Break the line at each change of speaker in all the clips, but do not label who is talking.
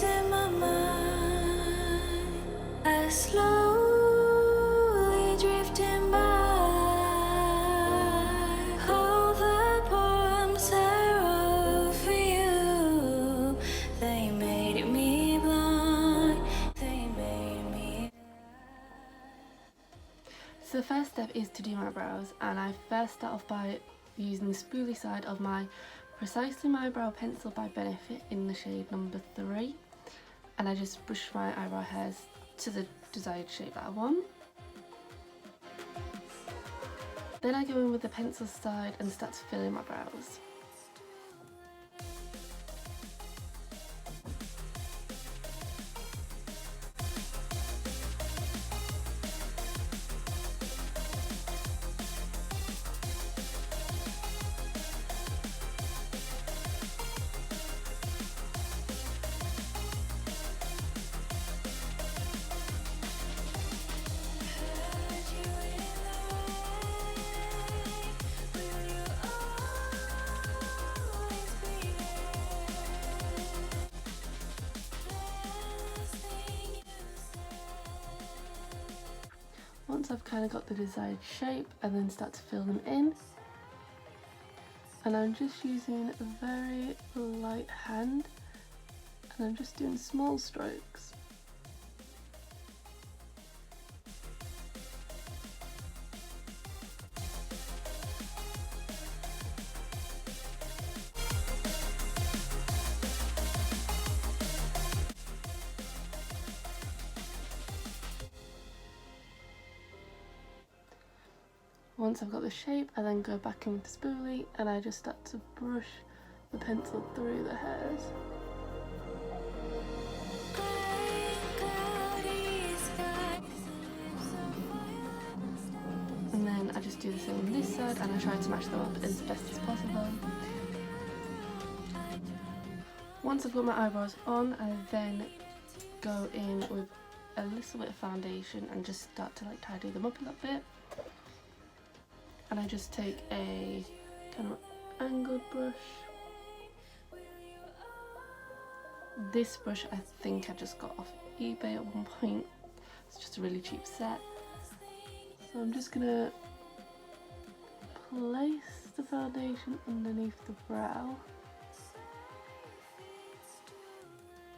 in my mind, I slowly drifting by. All the poems I wrote for you, they made me blind, they made me.
So the first step is to do my brows, and I first start off by using the spoolie side of my Precisely My Brow Pencil by Benefit in the shade number 3, and I just brush my eyebrow hairs to the desired shape that I want. Then I go in with the pencil side and start to fill in my brows. Once I've kind of got the desired shape, I then start to fill them in, and I'm just using a very light hand, and I'm just doing small strokes. Once I've got the shape, I then go back in with the spoolie and I just start to brush the pencil through the hairs. And then I just do the same on this side, and I try to match them up as best as possible. Once I've got my eyebrows on, I then go in with a little bit of foundation and just start to like tidy them up a little bit. And I just take a kind of angled brush. This brush I think I just got off eBay at one point. It's just a really cheap set. So I'm just gonna place the foundation underneath the brow.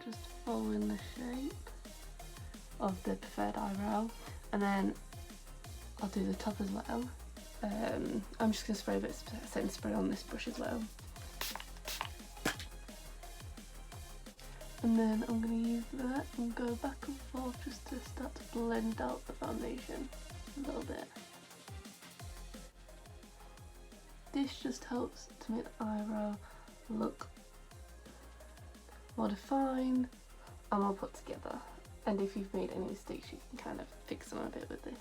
Just following the shape of the preferred eyebrow, and then I'll do the top as well. I'm just going to spray a bit of setting spray on this brush as well. And then I'm going to use that and go back and forth just to start to blend out the foundation a little bit. This just helps to make the eyebrow look more defined and more put together. And if you've made any mistakes, you can kind of fix them a bit with this.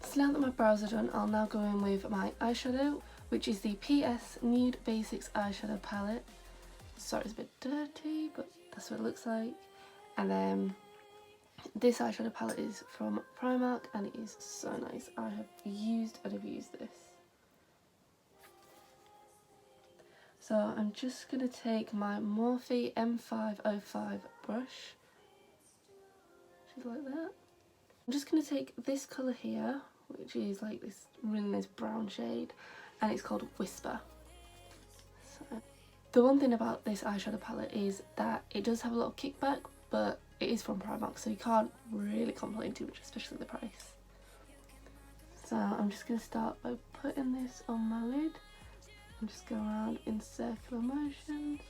So now that my brows are done, I'll now go in with my eyeshadow, which is the PS Nude Basics eyeshadow palette. Sorry, it's a bit dirty, but that's what it looks like. And then this eyeshadow palette is from Primark, and it is so nice. I have used and abused this. So I'm just going to take my Morphe M505 brush, just like that. I'm just going to take this colour here, which is like this really nice brown shade, and it's called Whisper. So, the one thing about this eyeshadow palette is that it does have a lot of kickback, but it is from Primark, so you can't really complain too much, especially the price. So I'm just going to start by putting this on my lid and just go around in circular motions.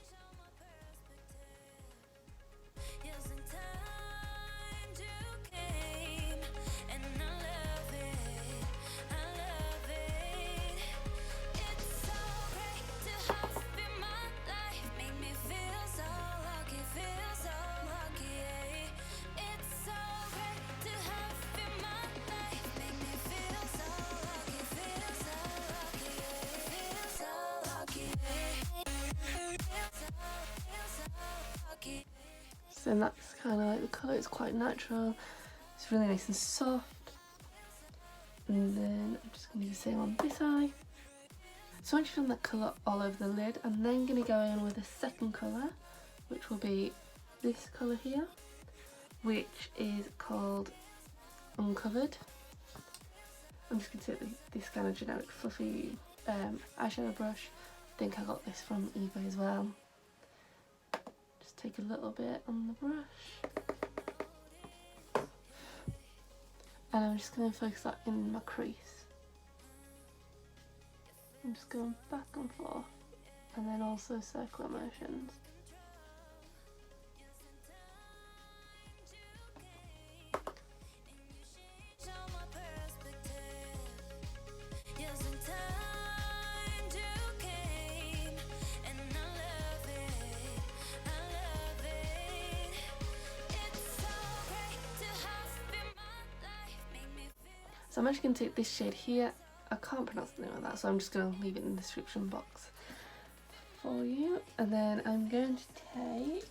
So that's kind of like the colour, it's quite natural, it's really nice and soft. And then I'm just going to do the same on this eye. So once you've done that colour all over the lid, I'm then going to go in with a second colour, which will be this colour here, which is called Uncovered. I'm just going to take this kind of generic fluffy eyeshadow brush. I think I got this from eBay as well. Just take a little bit on the brush. And I'm just going to focus that in my crease. I'm just going back and forth, and then also circular motions. So I'm actually going to take this shade here. I can't pronounce the name of that, so I'm just going to leave it in the description box for you. And then I'm going to take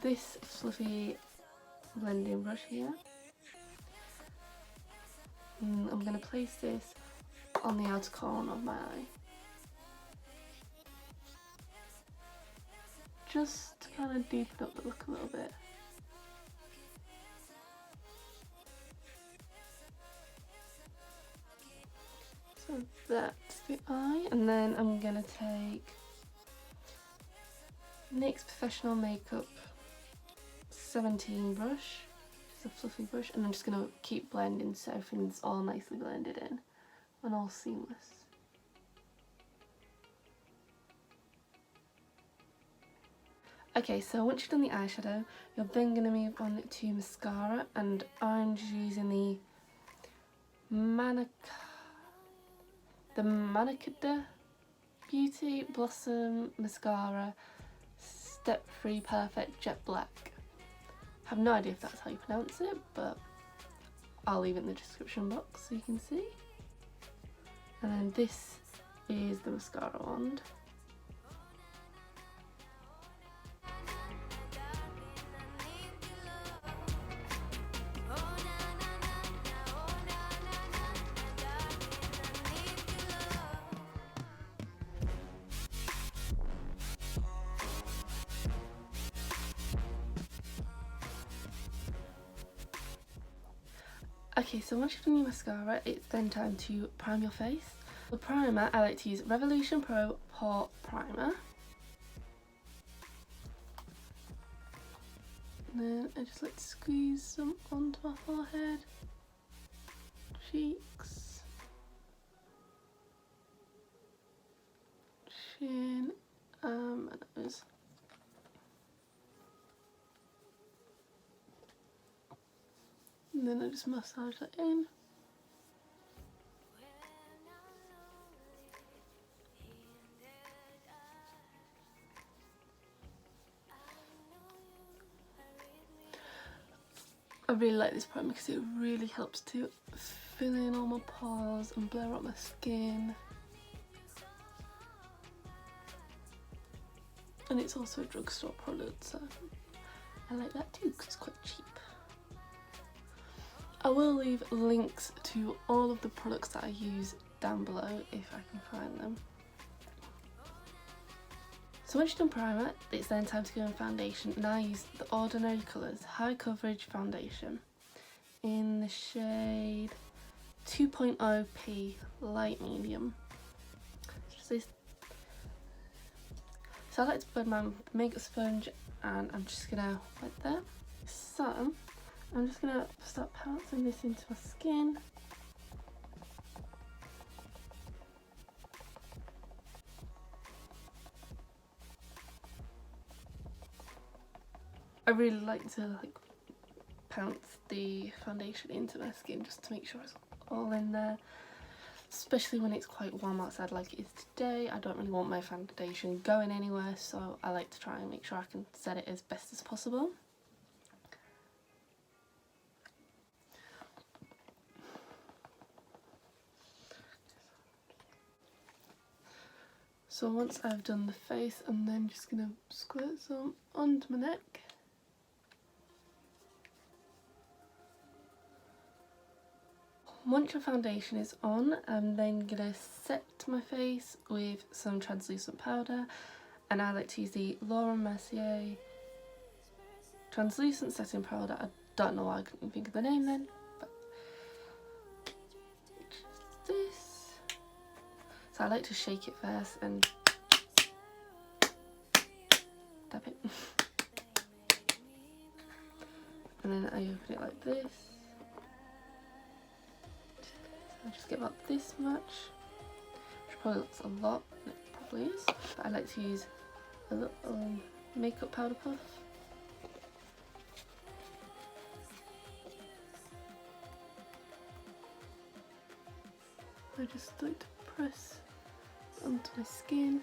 this fluffy blending brush here. And I'm going to place this on the outer corner of my eye. Just to kind of deepen up the look a little bit. So that's the eye, and then I'm going to take NYX Professional Makeup 17 brush, it's a fluffy brush, and I'm just going to keep blending so everything's all nicely blended in and all seamless. Okay, so once you've done the eyeshadow, you're then going to move on to mascara, and I'm just using the Manicada Beauty Blossom Mascara Step 3 Perfect Jet Black. I have no idea if that's how you pronounce it, but I'll leave it in the description box so you can see. And then this is the mascara wand. Okay, so once you've done your mascara, it's then time to prime your face. For primer, I like to use Revolution Pro Pore Primer. And then I just like to squeeze some onto my forehead, cheeks, chin, and nose. And then I just massage that in. I really like this primer because it really helps to fill in all my pores and blur out my skin. And it's also a drugstore product, so I like that too because it's quite cheap. I will leave links to all of the products that I use down below if I can find them. So once you've done primer, it's then time to go in foundation, and I use the Ordinary Colours High Coverage Foundation in the shade 2.0p Light Medium. So I like to blend my makeup sponge, and I'm just gonna like that. So I'm just gonna start pouncing this into my skin. I really like to pounce the foundation into my skin just to make sure it's all in there, especially when it's quite warm outside like it is today. I don't really want my foundation going anywhere, so I like to try and make sure I can set it as best as possible. So once I've done the face, I'm then just going to squirt some onto my neck. Once your foundation is on, I'm then going to set my face with some translucent powder, and I like to use the Laura Mercier translucent setting powder. I don't know why I couldn't think of the name then, but this. So I like to shake it first and dab it. And then I open it like this. So I just get about this much, which probably looks a lot, and it probably is. But I like to use a little makeup powder puff. I just like to press onto my skin.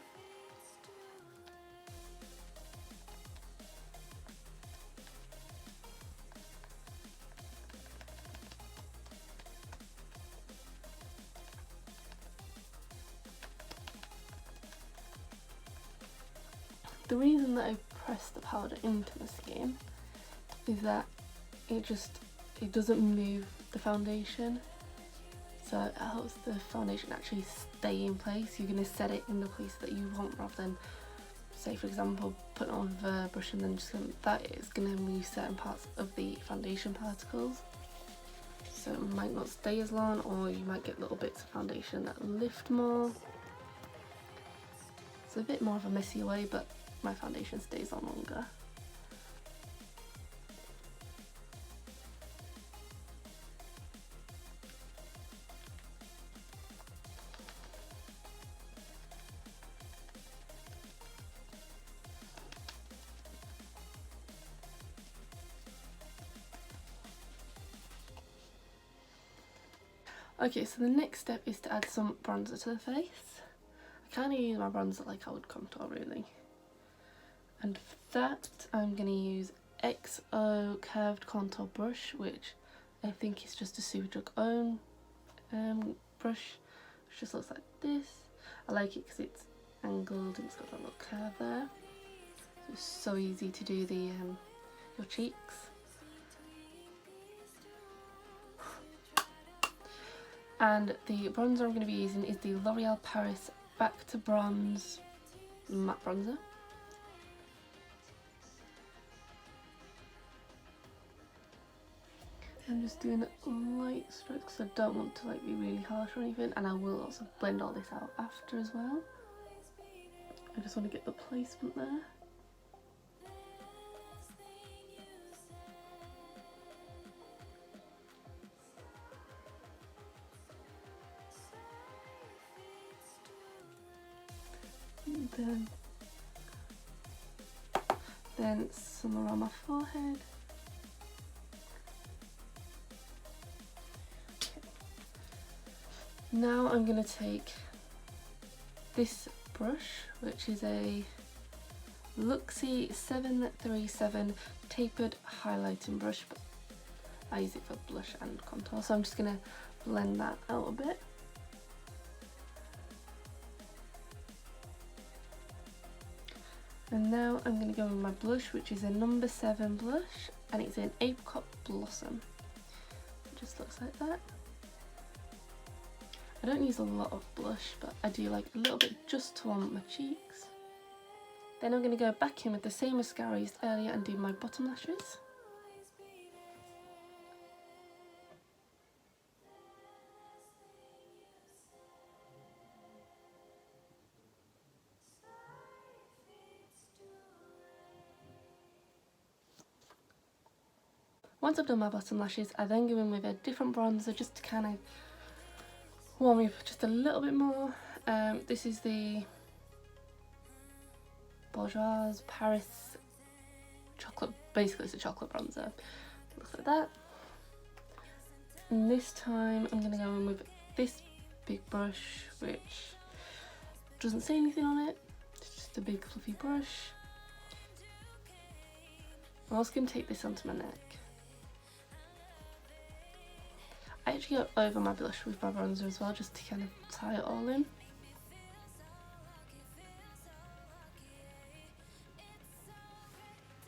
The reason that I press the powder into the skin is that it doesn't move the foundation. So it helps the foundation actually stay in place. You're going to set it in the place that you want rather than, say for example, putting it on with a brush and then that is going to move certain parts of the foundation particles. So it might not stay as long, or you might get little bits of foundation that lift more. It's a bit more of a messy way, but my foundation stays on longer. Okay, so the next step is to add some bronzer to the face. I kind of use my bronzer like I would contour really. And for that I'm going to use XO curved contour brush, which I think is just a Superdrug own brush, which just looks like this. I like it because it's angled and it's got a little curve there. So it's so easy to do the your cheeks. And the bronzer I'm going to be using is the L'Oreal Paris Back to Bronze matte bronzer. I'm just doing light strokes because I don't want to like be really harsh or anything, and I will also blend all this out after as well. I just want to get the placement there. And then some around my forehead. Now I'm going to take this brush, which is a Luxie 737 tapered highlighting brush, but I use it for blush and contour, so I'm just going to blend that out a bit. And now I'm going to go with my blush, which is a number 7 blush, and it's in Apricot Blossom. It just looks like that. I don't use a lot of blush, but I do like a little bit just to warm up my cheeks. Then I'm going to go back in with the same mascara I used earlier and do my bottom lashes. Once I've done my bottom lashes, I then go in with a different bronzer just to kind of warm me up just a little bit more. This is the Bourjois Paris chocolate, basically it's a chocolate bronzer. Looks like that. And this time I'm going to go in with this big brush, which doesn't say anything on it. It's just a big fluffy brush. I'm also going to take this onto my neck. I actually go over my blush with my bronzer as well, just to kind of tie it all in.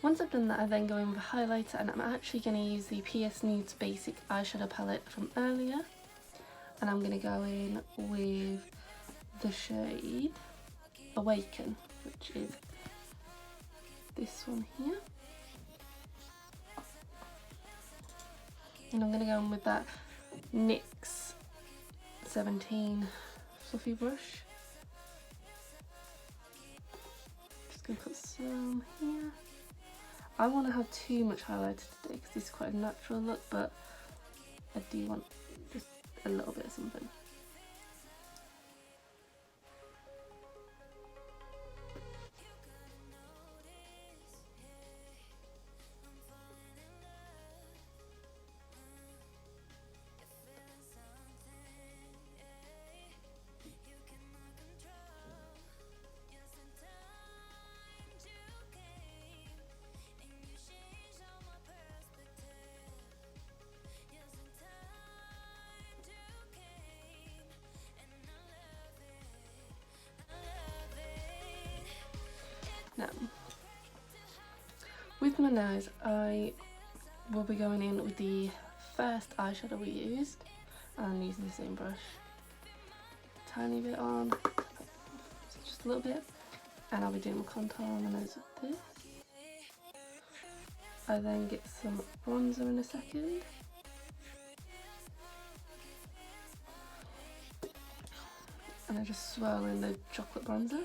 Once I've done that, I then go in with a highlighter, and I'm actually going to use the PS Nude Basic eyeshadow palette from earlier. And I'm going to go in with the shade Awaken, which is this one here. And I'm going to go in with that NYX 17 fluffy brush. Just going to put some here. I want to have too much highlighter today because this is quite a natural look, but I do want just a little bit of something. Now, with my nose, I will be going in with the first eyeshadow we used and using the same brush. Tiny bit on, so just a little bit, and I'll be doing my contour on my nose with this. I then get some bronzer in a second. And I just swirl in the chocolate bronzer.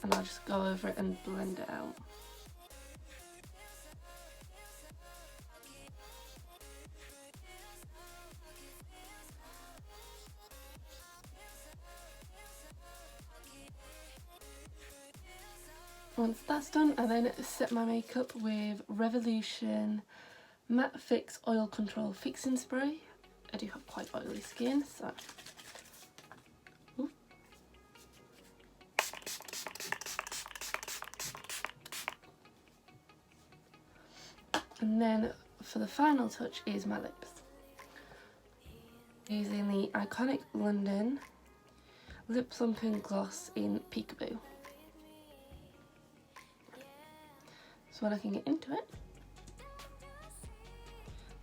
And I'll just go over it and blend it out. Once that's done, I then set my makeup with Revolution Matte Fix Oil Control Fixing Spray. I do have quite oily skin, so and then for the final touch is my lips. Using the iconic London Lip Plumping Gloss in Peekaboo. So when I can get into it,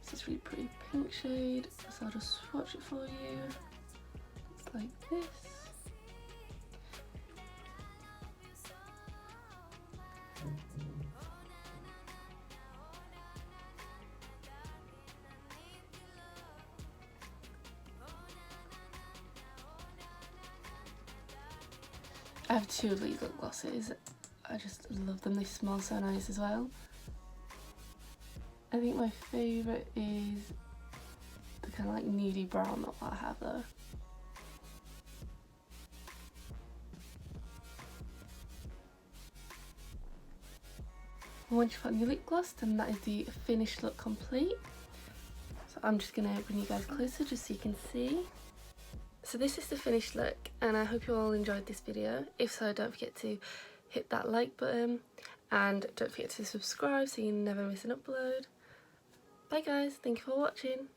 it's this really pretty pink shade, so I'll just swatch it for you. It's like this. I have two of these lip glosses. I just love them, they smell so nice as well. I think my favourite is the kind of like nudie brown that I have though. Once you've got your lip gloss, then that is the finished look complete. So I'm just going to bring you guys closer just so you can see. So this is the finished look, and I hope you all enjoyed this video. If so, don't forget to hit that like button and don't forget to subscribe so you never miss an upload. Bye guys, thank you for watching.